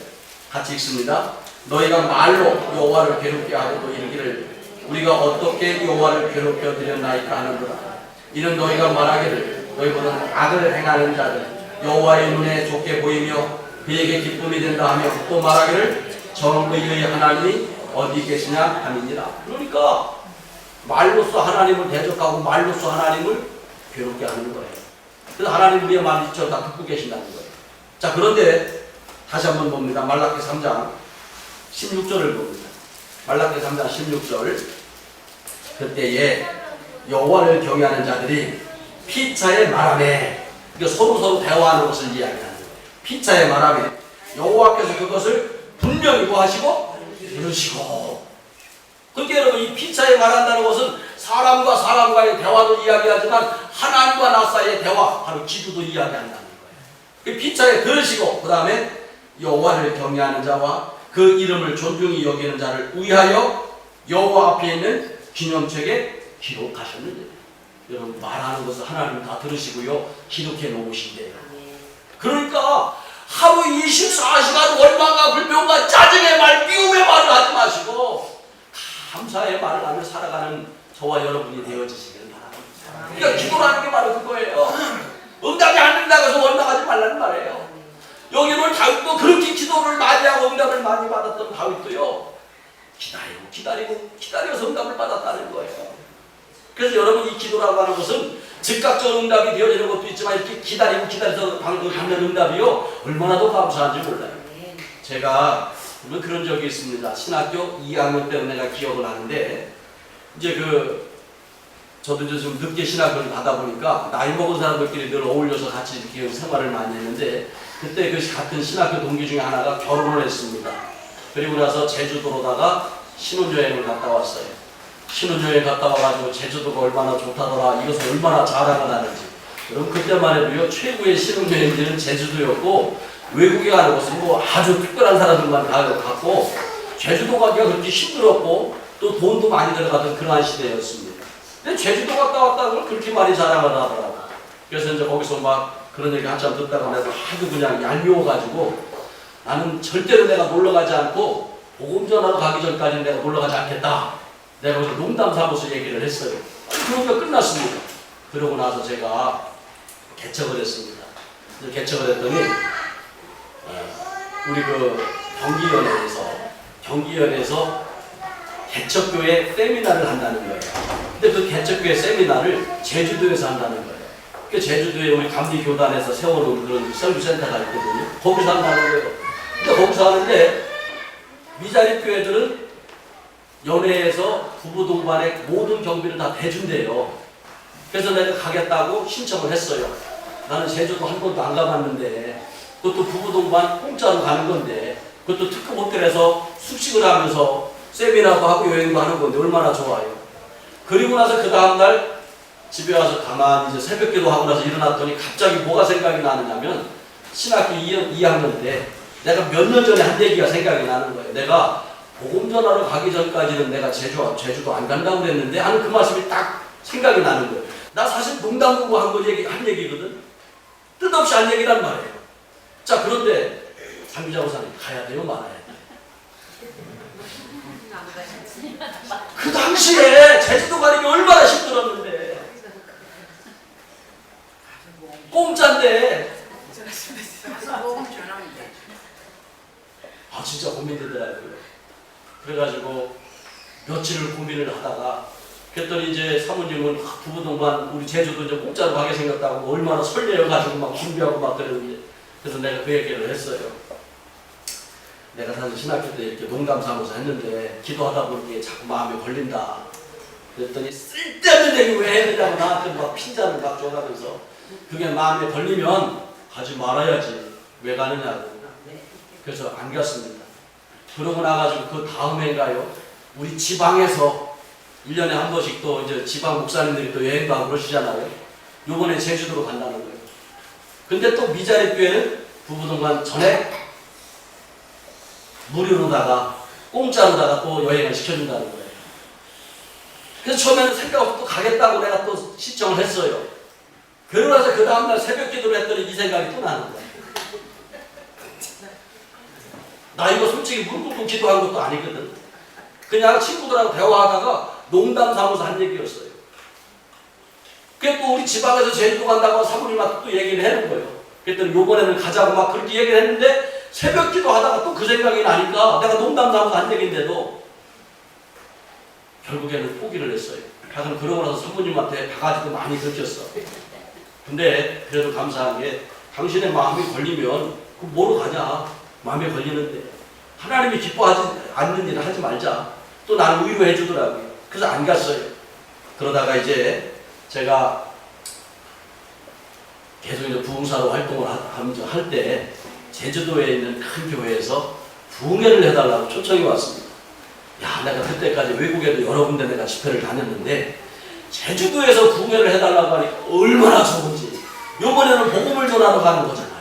A: 같이 읽습니다. 너희가 말로 여호와를 괴롭게 하고도 이르기를 우리가 어떻게 여호와를 괴롭혀 드렸나이까 하는도다. 이는 너희가 말하기를 너희보다는 악을 행하는 자들 여호와의 눈에 좋게 보이며 그에게 기쁨이 된다 하며 또 말하기를 정의의 하나님이 어디 계시냐 함이니라. 그러니까 말로써 하나님을 대적하고 말로써 하나님을 괴롭게 하는 거예요. 그래서 하나님 우리의 마음이 다 듣고 계신다는 거예요. 자, 그런데 다시 한번 봅니다. 말라기 3장 16절을 봅니다. 말라기 3장 16절. 그때에 여호와를 경외하는 자들이 피차에 말하매, 그러니까 서로 대화하는 것을 이야기하는 거예요. 피차에 말하매 여호와께서 그것을 분명히 하시고 이루시고. 그렇게 여러분, 이 피차에 말한다는 것은 사람과 사람과의 대화도 이야기하지만 하나님과 나 사이의 대화, 바로 기도도 이야기한다는 거예요. 그 피차에 들으시고 그 다음에 여호와를 경외하는 자와 그 이름을 존중히 여기는 자를 위하여 여호와 앞에 있는 기념책에 기록하셨는데, 여러분 말하는 것을 하나님 다 들으시고요 기록해 놓으신대요. 그러니까 하루 24시간 원망과 불평과 짜증의 말, 미움의 말을 하지 마시고 감사의 말을 하며 살아가는 저와 여러분이 되어지시기를 바랍니다. 그러니까 기도라는 게 바로 그거예요. 응답이 안 된다고 해서 원망하지 말라는 말이에요. 여기는 다윗도 그렇게 기도를 많이 하고 응답을 많이 받았던 다윗도요 기다려서 응답을 받았다는 거예요. 그래서 여러분, 이 기도라고 하는 것은 즉각적 응답이 되어지는 것도 있지만 이렇게 기다려서 받는 응답이요 얼마나 더 감사한지 몰라요. 제가 그런 적이 있습니다. 신학교 2학년 때 내가 기억을 하는데, 이제 저도 이제 좀 늦게 신학교를 가다 보니까 나이 먹은 사람들끼리 늘 어울려서 같이 이렇게 생활을 많이 했는데, 그때 같은 신학교 동기 중에 하나가 결혼을 했습니다. 그리고 나서 제주도로다가 신혼여행을 갔다 왔어요. 신혼여행 갔다 와가지고 제주도가 얼마나 좋다더라, 이것을 얼마나 자랑을 하는지. 여러분, 그때만 해도요 최고의 신혼여행지는 제주도였고, 외국에 가는 것은 아주 특별한 사람들만 갔고, 제주도 가기가 그렇게 힘들었고 또 돈도 많이 들어가던 그러한 시대였습니다. 근데 제주도 갔다 왔다는 걸 그렇게 많이 자랑을 하더라고요. 그래서 이제 거기서 막 그런 얘기 한참 듣다가 내가 하도 그냥 얄미워가지고, 나는 절대로 내가 놀러가지 않고 복음 전하러 가기 전까지는 내가 놀러가지 않겠다, 내가 거기서 농담 삼아서 얘기를 했어요. 그러니까 끝났습니다. 그러고 나서 제가 개척을 했습니다. 개척을 했더니 우리 경기연에서 개척교회 세미나를 한다는 거예요. 근데 그 개척교회 세미나를 제주도에서 한다는 거예요. 그 제주도에 우리 감리교단에서 세워놓은 그런 설교센터가 있거든요. 거기서 한다는 거예요. 근데 거기서 하는데 미자립 교회들은 연회에서 부부 동반의 모든 경비를 다 대준대요. 그래서 내가 가겠다고 신청을 했어요. 나는 제주도 한 번도 안 가봤는데, 그것도 부부 동반 공짜로 가는 건데, 그것도 특급 호텔에서 숙식을 하면서 세미나도 하고 여행도 하는 건데 얼마나 좋아요. 그리고 나서 그 다음날 집에 와서 가만히 이제 새벽기도 하고 나서 일어났더니 갑자기 뭐가 생각이 나느냐면, 신학교 2학년 때 내가 몇 년 전에 한 얘기가 생각이 나는 거예요. 내가 복음 전하러 가기 전까지는 내가 제주도 안 간다고 그랬는데 하는 그 말씀이 딱 생각이 나는 거예요. 나 사실 농담으로 한 얘기거든. 뜻없이 한 얘기란 말이에요. 자, 그런데 상기자 목사님 가야 돼요, 말아야 돼요? 그 당시에 제주도 가는 게 얼마나 힘들었는데, 갔다가 그랬더니 이제 사모님은 부부 동반 우리 제주도 이제 공짜로 가게 생겼다고 얼마나 설레어가지고 막 준비하고 막 그러는데 그래서 내가 그 얘기를 했어요. 내가 사실 신학교 때 이렇게 농담 삼아서 했는데 기도하다 보니 자꾸 마음에 걸린다. 그랬더니 쓸데없는 얘기 왜 했느냐고 나한테 막 핀잔을 막 줘가면서 그게 마음에 걸리면 가지 말아야지 왜 가느냐고. 그래서 안 갔습니다. 그러고 나가지고 그 다음에인가요? 우리 지방에서 1년에 한 번씩 또 이제 지방 목사님들이 또 여행 가고 그러시잖아요. 요번에 제주도로 간다는 거예요. 근데 또 미자리 교회는 부부동반 전에 무료로다가 공짜로다가 또 여행을 시켜준다는 거예요. 그래서 처음에는 생각 없이 또 가겠다고 내가 또 신청을 했어요. 그러고 나서 그 다음날 새벽 기도를 했더니 이 생각이 또 나는 거예요. 나 이거 솔직히 무릎 꿇고 기도한 것도 아니거든. 그냥 친구들하고 대화하다가 농담 삼아서 한 얘기였어요. 그래 또 우리 지방에서 제주도 간다고 사모님한테 또 얘기를 하는 거예요. 그랬더니 요번에는 가자고 막 그렇게 얘기를 했는데 새벽 기도 하다가 또 그 생각이 나니까 내가 농담 삼아서 한 얘기인데도 결국에는 포기를 했어요. 그래서 그러고 나서 사모님한테 바가지도 많이 들켰어. 근데 그래도 감사한 게 당신의 마음이 걸리면 그 뭐로 가냐. 마음에 걸리는데 하나님이 기뻐하지 않는 일을 하지 말자. 또 나를 위로해 주더라고요. 그래서 안 갔어요. 그러다가 이제 제가 계속 이제 부흥사로 활동을 할 때 제주도에 있는 큰 교회에서 부흥회를 해달라고 초청이 왔습니다. 야, 내가 그때까지 외국에도 여러 군데 내가 집회를 다녔는데 제주도에서 부흥회를 해달라고 하니까 얼마나 좋은지. 요번에는 복음을 전하러 가는 거잖아요.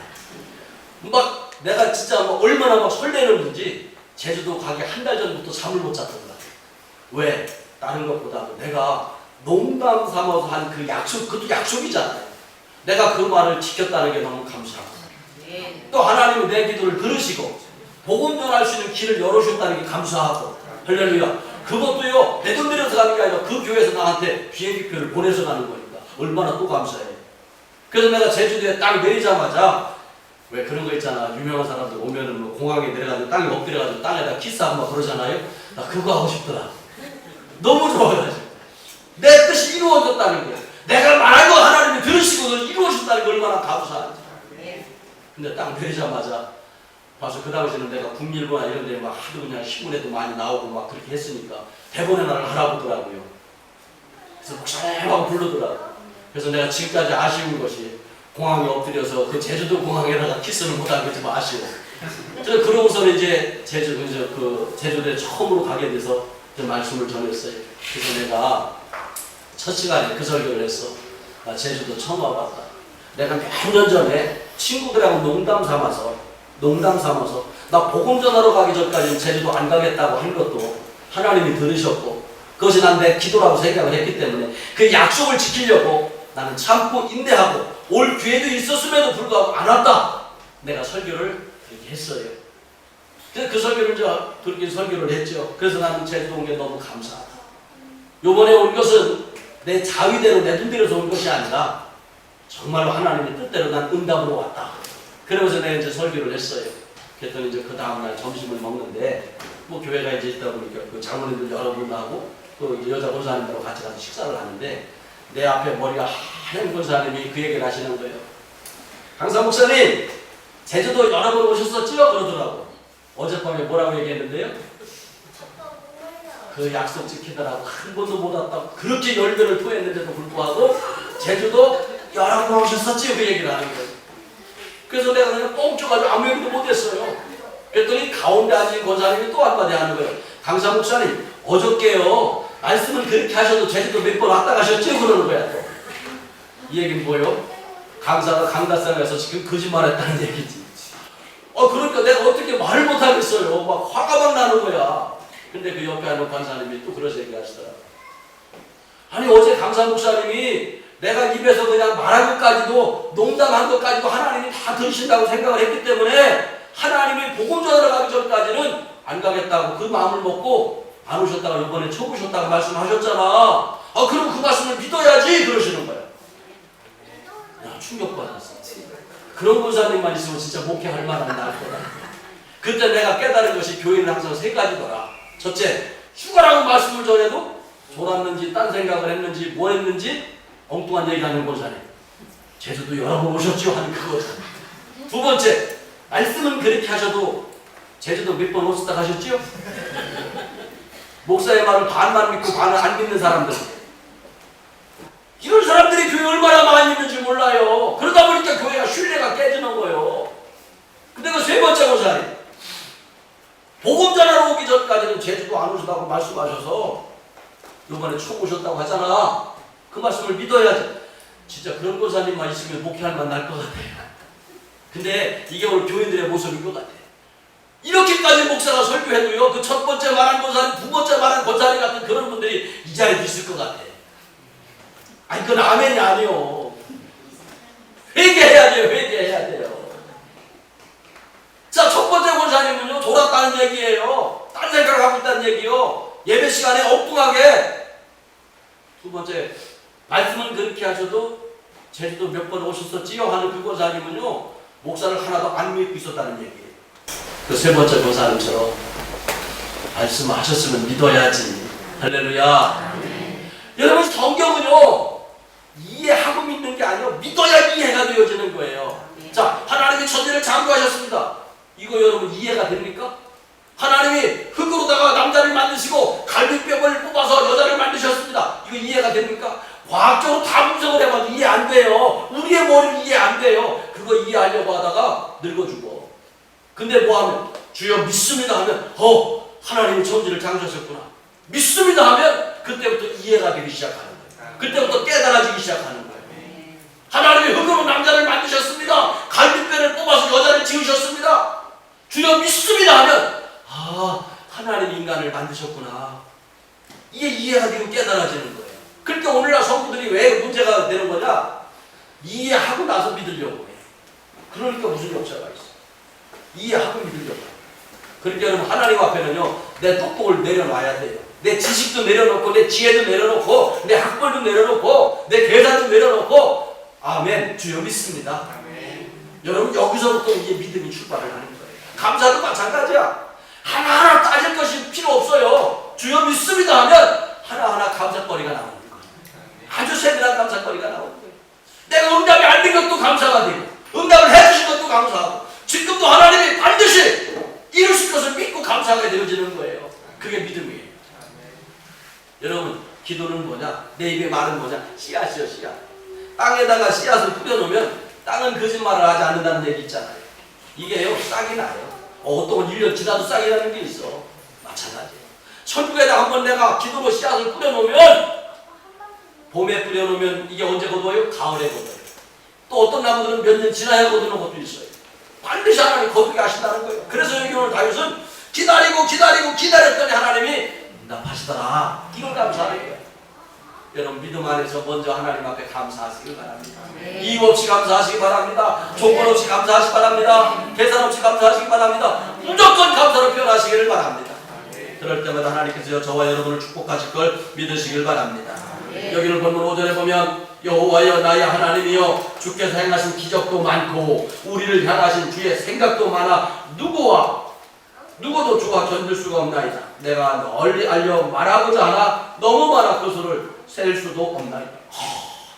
A: 막 내가 진짜 막 얼마나 막 설레는지 제주도 가기 한 달 전부터 잠을 못 잤던 것 같아요. 왜? 다른 것보다도 내가 농담 삼아서 한 그 약속, 그것도 약속이잖아요. 내가 그 말을 지켰다는 게 너무 감사하고 또 하나님은 내 기도를 들으시고 복음 전할 수 있는 길을 열어주셨다는 게 감사하고 할렐루야. 그것도요 내 돈 들여서 가는 게 아니라 그 교회에서 나한테 비행기표를 보내서 가는 거니까 얼마나 또 감사해. 그래서 내가 제주도에 딱 내리자마자 왜 그런 거 있잖아. 유명한 사람들 오면은 뭐 공항에 내려가지고 땅에 엎드려가지고 땅에다 키스하고 막 그러잖아요. 나 그거 하고 싶더라. 너무 좋아가지고 내 뜻이 이루어졌다는 거야. 내가 말한 거 하나님이 들으시고 이루어진다는 게 얼마나 감사한지. 근데 딱 내리자마자 봐서 그 당시에는 내가 국일보나 이런 데 막 하도 그냥 신문에도 많이 나오고 막 그렇게 했으니까 대본에 나를 알아보더라고요. 그래서 목사님하고 부르더라고요. 그래서 내가 지금까지 아쉬운 것이 공항에 엎드려서 그 제주도 공항에다가 키스를 못하는 게 좀 아쉬워. 그러고서는 이제 제주도에 처음으로 가게 돼서 말씀을 전했어요. 그래서 내가 첫 시간에 그 설교를 했어. 나 제주도 처음 와봤다. 내가 몇 년 전에 친구들하고 농담 삼아서 나 복음 전하러 가기 전까지는 제주도 안 가겠다고 한 것도 하나님이 들으셨고 그것이 난 내 기도라고 생각을 했기 때문에 그 약속을 지키려고 나는 참고 인내하고 올 기회도 있었음에도 불구하고 안 왔다. 내가 설교를 그렇게 했어요. 그래서 그 설교를 그렇게 설교를 했죠. 그래서 나는 제주도 온 게 너무 감사하다. 요번에 온 것은 내 자위대로 내 눈대로서 온 것이 아니라 정말로 하나님의 뜻대로 난 응답으로 왔다. 그러면서 내가 이제 설교를 했어요. 그랬더니 이제 그 다음날 점심을 먹는데 뭐 교회가 이제 있다 보니까 그 장로님들 여러분하고 또 이제 여자 권사님들하고 같이 가서 식사를 하는데 내 앞에 머리가 하얀 권사님이 그 얘기를 하시는 거예요. 강사 목사님, 제주도 여러 번 오셨었지요? 그러더라고. 어젯밤에 뭐라고 얘기했는데요? 그 약속 지키더라고. 한 번도 못 왔다고. 그렇게 열변을 토했는데도 불구하고 제주도 여러 번 오셨었지요? 그 얘기를 하는 거예요. 그래서 내가 그냥 뻥쳐가지고 아무 얘기도 못했어요. 그랬더니 가운데 앉은 권사님이 또 한마디 하는 거예요. 강사 목사님, 어저께요 말씀을 그렇게 하셔도 제주도 몇 번 왔다 가셨죠? 그러는 거야. 또. 이 얘기는 뭐예요? 강사가 강다상에서 지금 거짓말했다는 얘기지. 그러니까 내가 어떻게 말을 못하겠어요. 막 화가 막 나는 거야. 근데 그 옆에 하는 권사님이 또 그런 얘기 하시더라고요. 아니 어제 강사 목사님이 내가 입에서 그냥 말한 것까지도 농담한 것까지도 하나님이 다 들으신다고 생각을 했기 때문에 하나님이 복음 전하러 가기 전까지는 안 가겠다고 그 마음을 먹고 안 오셨다가 이번에 처음 오셨다고 말씀하셨잖아. 그럼 그 말씀을 믿어야지 그러시는 거야. 야, 충격받았어. 그런 권사님만 있으면 진짜 목회할 만한 날 거다. 그때 내가 깨달은 것이 교회는 항상 세 가지더라. 첫째, 휴가라고 말씀을 전해도 졸았는지 딴 생각을 했는지 뭐 했는지 엉뚱한 얘기하는 권사님. 제주도 여러 번 오셨죠 하는 그거죠. 두 번째, 말씀은 그렇게 하셔도 제주도 몇 번 오셨다 가셨죠? 목사의 말을 반만 믿고 반을 안 믿는 사람들. 이런 사람들이 교회 얼마나 많이 있는지 몰라요. 그러다 보니까 교회가 신뢰가 깨지는 거예요. 근데 그 세 번째 권사님, 복음 전하러 오기 전까지는 제주도 안 오셨다고 말씀하셔서 요번에 처음 오셨다고 하잖아. 그 말씀을 믿어야지. 진짜 그런 권사님만 있으면 목회할 만날 것 같아요. 근데 이게 오늘 교인들의 모습인 것 같아요. 이렇게까지 목사가 설교해도요, 그 첫 번째 말한 권사님, 두 번째 말한 권사님 같은 그런 분들이 이 자리에 있을 것 같아. 아니, 그건 아멘이 아니요. 회개해야 돼요, 회개해야 돼요. 자, 첫 번째 권사님은요, 돌았다는 얘기예요. 딴 생각하고 있다는 얘기요. 예배 시간에 엉뚱하게. 두 번째, 말씀은 그렇게 하셔도 제주도 몇 번 오셨었지요 하는 그 권사님은요, 목사를 하나도 안 믿고 있었다는 얘기예요. 그 세 번째 권사님처럼 말씀하셨으면 믿어야지. 할렐루야. 여러분, 성경은요, 이해하고 믿는 게 아니고 믿어야 이해가 되어지는 거예요. 자, 하나님이 천지를 창조하셨습니다. 이거 여러분 이해가 됩니까? 하나님이 흙으로다가 남자를 만드시고 갈비뼈를 뽑아서 여자를 만드셨습니다. 이거 이해가 됩니까? 과학적으로 다 분석을 해봐도 이해 안 돼요. 우리의 머리는 이해 안 돼요. 그거 이해하려고 하다가 늙어 죽어. 근데 뭐하면 주여 믿습니다 하면 하나님이 천지를 창조하셨구나. 믿습니다 하면 그때부터 이해가 되기 시작하는 거예요. 그때부터 깨달아지기 시작하는 거예요. 하나님이 흙으로 남자를 만드셨습니다. 갈비뼈를 뽑아서 여자를 지으셨습니다. 주여 믿습니다 하면 하나님이 인간을 만드셨구나. 이게 이해가 되고 깨달아지는 거예요. 그러니까 오늘날 성도들이 왜 문제가 되는 거냐? 이해하고 나서 믿으려고 해요. 그러니까 무슨 역사가 있어. 이해하고 믿으려고 해요. 그러니까 여러분, 하나님 앞에는요, 내 똑똑을 내려놔야 돼요. 내 지식도 내려놓고, 내 지혜도 내려놓고, 내 학벌도 내려놓고, 내 계산도 내려놓고, 아멘, 주여 믿습니다. 아멘. 여러분, 여기서부터 이제 믿음이 출발을 하는 거예요. 감사도 마찬가지야. 하나하나 따질 것이 필요 없어요. 주여 믿습니다 하면 하나하나 감사거리가 나오는 거예요. 아주 세밀한 감사거리가 나오는 거예요. 내가 응답이 안 된 것도 감사가 되고, 응답을 해주신 것도 감사하고, 지금도 하나님이 반드시 이루실 것을 믿고 감사하게 되어지는 거예요. 그게 믿음이에요. 여러분, 기도는 뭐냐? 내 입에 말은 뭐냐? 씨앗이요, 씨앗. 땅에다가 씨앗을 뿌려놓으면 땅은 거짓말을 하지 않는다는 얘기 있잖아요. 이게요, 싹이 나요. 어떤 1년 지나도 싹이 나는 게 있어. 마찬가지예요. 천국에다 한번 내가 기도로 씨앗을 뿌려놓으면, 봄에 뿌려놓으면 이게 언제 거둬요? 가을에 거둬요. 또 어떤 나무들은 몇 년 지나야 거두는 것도 있어요. 반드시 하나님이 거두게 하신다는 거예요. 그래서 여기 오늘 다윗은 기다렸더니 하나님이 응답하시더라. 이걸 감사하는 거예요. 여러분, 믿음 안에서 먼저 하나님 앞에 감사하시길 바랍니다. 이유 없이 감사하시기 바랍니다. 조건 없이 감사하시기 바랍니다. 계산 없이 감사하시기 바랍니다. 무조건 감사로 표현하시기를 바랍니다. 그럴 때마다 하나님께서 저와 여러분을 축복하실 걸 믿으시길 바랍니다. 여기를 본문 5절에 보면 여호와여 나의 하나님이여 주께서 행하신 기적도 많고 우리를 향하신 주의 생각도 많아 누구도 주와 견딜 수가 없나이다. 내가 널리 알려 말하고자 하나 너무 많아 그 수를 셀 수도 없나이다.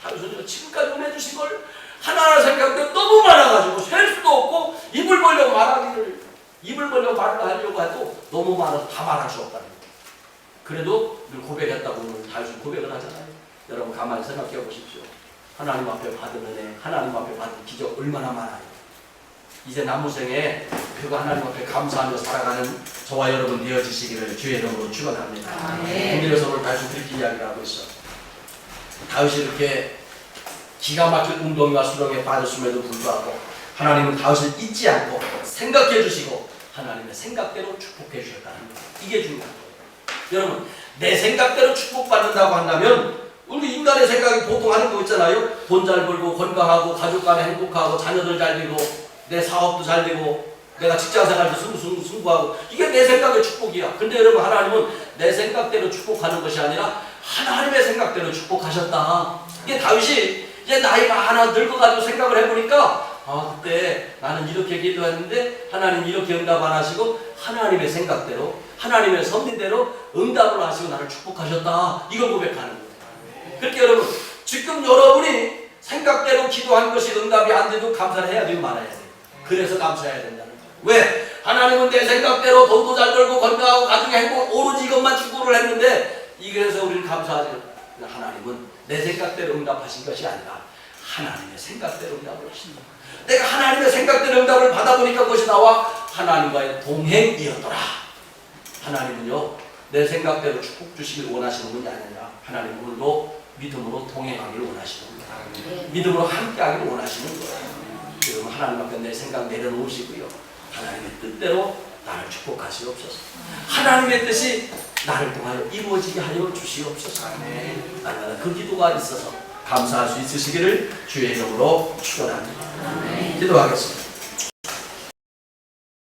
A: 다윗은 지금까지 보내주신 걸 하나하나 생각하는데 너무 많아가지고 셀 수도 없고 입을 벌려 말을 하려고 해도 너무 많아서 다 말할 수 없다는 거예요. 그래도 늘 고백했다고 오늘 다윗은 고백을 하잖아요. 여러분 가만히 생각해 보십시오. 하나님 앞에 받은 은혜, 하나님 앞에 받은 기적 얼마나 많아요. 이제 남은 생에 그거 하나님 앞에 감사하며 살아가는 저와 여러분 되어지시기를 주의 이름으로 축원합니다. 오늘에서 오늘 다윗은 그렇게 이야기를 하고 있어. 다윗이 이렇게 기가 막힌 운동과 수렁에 빠졌음에도 불구하고 하나님은 다윗을 잊지 않고 생각해 주시고 하나님의 생각대로 축복해 주셨다는 거예요. 이게 중요한 거예요. 여러분, 내 생각대로 축복받는다고 한다면 우리 인간의 생각이 보통 하는 거 있잖아요. 돈 잘 벌고 건강하고 가족 간에 행복하고 자녀들 잘 되고 내 사업도 잘 되고 내가 직장생활도 승부하고 이게 내 생각의 축복이야. 근데 여러분, 하나님은 내 생각대로 축복하는 것이 아니라 하나님의 생각대로 축복하셨다. 이게 다윗이 이제 나이가 하나 늙어가지고 생각을 해보니까 그때 나는 이렇게 기도했는데 하나님 이렇게 응답 안 하시고 하나님의 생각대로 하나님의 섭리대로 응답을 하시고 나를 축복하셨다. 이걸 고백하는 거예요. 그렇게 여러분 지금 여러분이 생각대로 기도한 것이 응답이 안 돼도 감사를 해야 되고 말아야 돼요. 그래서 감사해야 된다는 거예요. 왜? 하나님은 내 생각대로 돈도 잘 벌고 건강하고 가정의 행복 오로지 이것만 추구를 했는데 이래서 우리는 감사하죠. 하나님은 내 생각대로 응답하신 것이 아니라 하나님의 생각대로 응답을 하신다. 내가 하나님의 생각대로 응답을 받아보니까 그것이 나와 하나님과의 동행이었더라. 하나님은요 내 생각대로 축복 주시길 원하시는 분이 아니라 하나님 오늘도 믿음으로 동행하기를 원하시는 거예요. 믿음으로 함께하기를 원하시는 거예요. 그러면 하나님 앞에 내 생각 내려놓으시고요 하나님의 뜻대로 나를 축복하시옵소서. 하나님의 뜻이 나를 통하여 이루어지게 하여 주시옵소서. 날마다 그 기도가 있어서 감사할 수 있으시기를 주의 이름으로 축원합니다. 기도하겠습니다.